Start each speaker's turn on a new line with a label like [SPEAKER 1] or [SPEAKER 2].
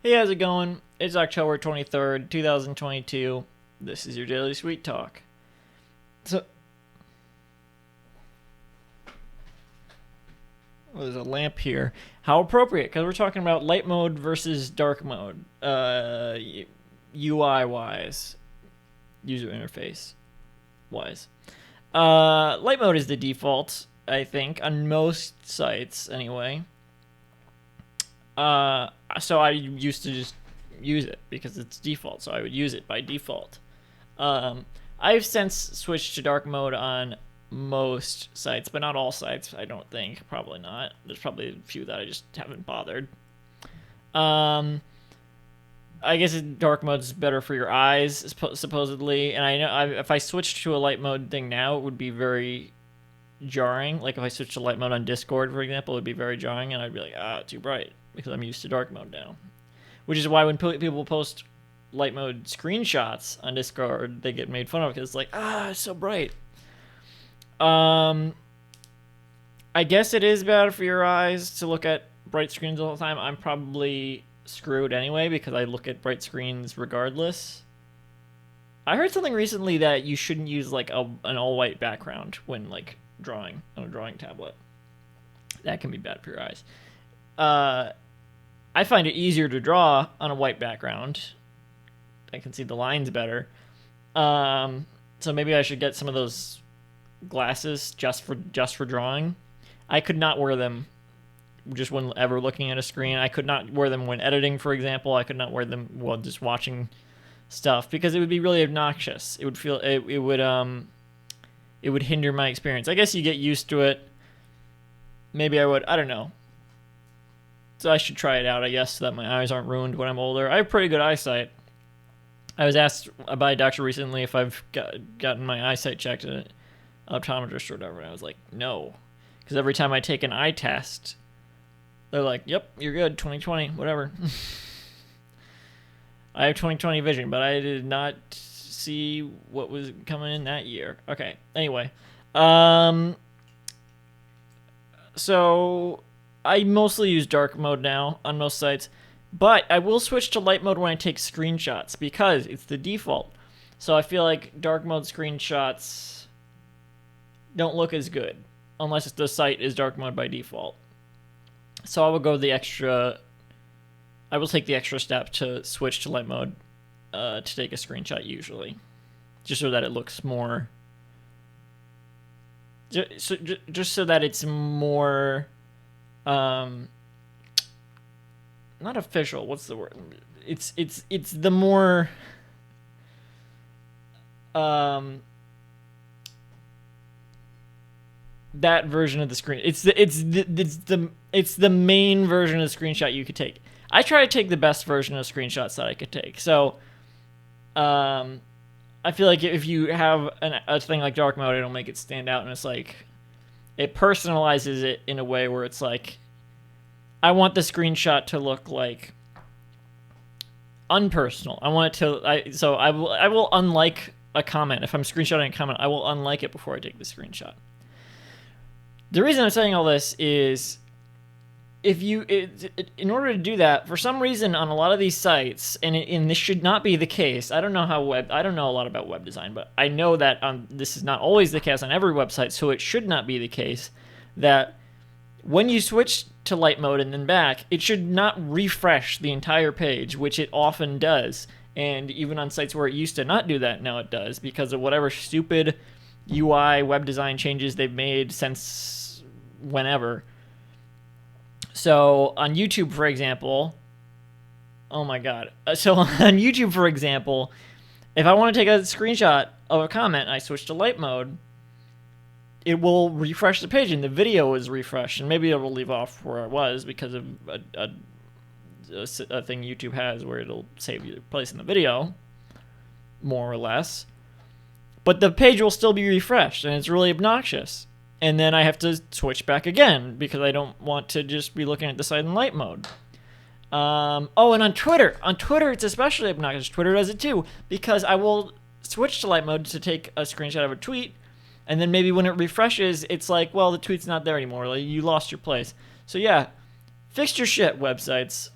[SPEAKER 1] Hey, how's it going? It's October 23rd, 2022. This is your Daily Sweet Talk. So, there's a lamp here. How appropriate, because we're talking about light mode versus dark mode. UI-wise. User interface wise. Light mode is the default, I think, on most sites anyway. So I used to just use it because it's default, so I would use it by default. I've since switched to dark mode on most sites, but not all sites, I don't think. Probably not. There's probably a few that I just haven't bothered. I guess dark mode is better for your eyes, supposedly. And I know if I switched to a light mode thing now, it would be very jarring. Like if I switched to light mode on Discord, for example, it would be very jarring, and I'd be like, too bright, because I'm used to dark mode now. Which is why when people post light mode screenshots on Discord, they get made fun of because it's like, it's so bright. I guess it is bad for your eyes to look at bright screens all the time. I'm probably screwed anyway because I look at bright screens regardless. I heard something recently that you shouldn't use like an all-white background when like drawing on a drawing tablet. That can be bad for your eyes. I find it easier to draw on a white background. I can see the lines better. So maybe I should get some of those glasses just for drawing. I could not wear them just when ever looking at a screen. I could not wear them when editing, for example. I could not wear them while just watching stuff because it would be really obnoxious. It would hinder my experience. I guess you get used to it. Maybe I would. I don't know. So I should try it out, I guess, so that my eyes aren't ruined when I'm older. I have pretty good eyesight. I was asked by a doctor recently if I've gotten my eyesight checked at an optometrist or whatever, and I was like, no. Because every time I take an eye test, they're like, yep, you're good, 20/20, whatever. I have 20/20 vision, but I did not see what was coming in that year. Okay, anyway. So I mostly use dark mode now on most sites, but I will switch to light mode when I take screenshots because it's the default. So I feel like dark mode screenshots don't look as good unless the site is dark mode by default. So I will go I will take the extra step to switch to light mode to take a screenshot usually, just so that it looks more. Just so that it's more. Not official. What's the word? It's the more. That version of the screen. It's the main version of the screenshot you could take. I try to take the best version of screenshots that I could take. So, I feel like if you have a thing like dark mode, it'll make it stand out, and it's like it personalizes it in a way where it's like I want the screenshot to look like unpersonal. I want it to. I will unlike a comment if I'm screenshotting a comment. I will unlike it before I take the screenshot. The reason I'm saying all this is in order to do that, for some reason on a lot of these sites, and this should not be the case. I don't know a lot about web design, but I know that this is not always the case on every website, so it should not be the case that when you switch to light mode and then back, it should not refresh the entire page, which it often does. And even on sites where it used to not do that, now it does because of whatever stupid UI web design changes they've made since whenever. So on YouTube, for example, oh my god. So on YouTube, for example, if I want to take a screenshot of a comment and I switch to light mode, it will refresh the page and the video is refreshed, and maybe it will leave off where it was because of a thing YouTube has where it'll save your place in the video, more or less. But the page will still be refreshed, and it's really obnoxious. And then I have to switch back again because I don't want to just be looking at the site in light mode. And on Twitter it's especially obnoxious. Twitter does it too because I will switch to light mode to take a screenshot of a tweet, and then maybe when it refreshes, it's like, well, the tweet's not there anymore. Like, you lost your place. So yeah, fix your shit, websites.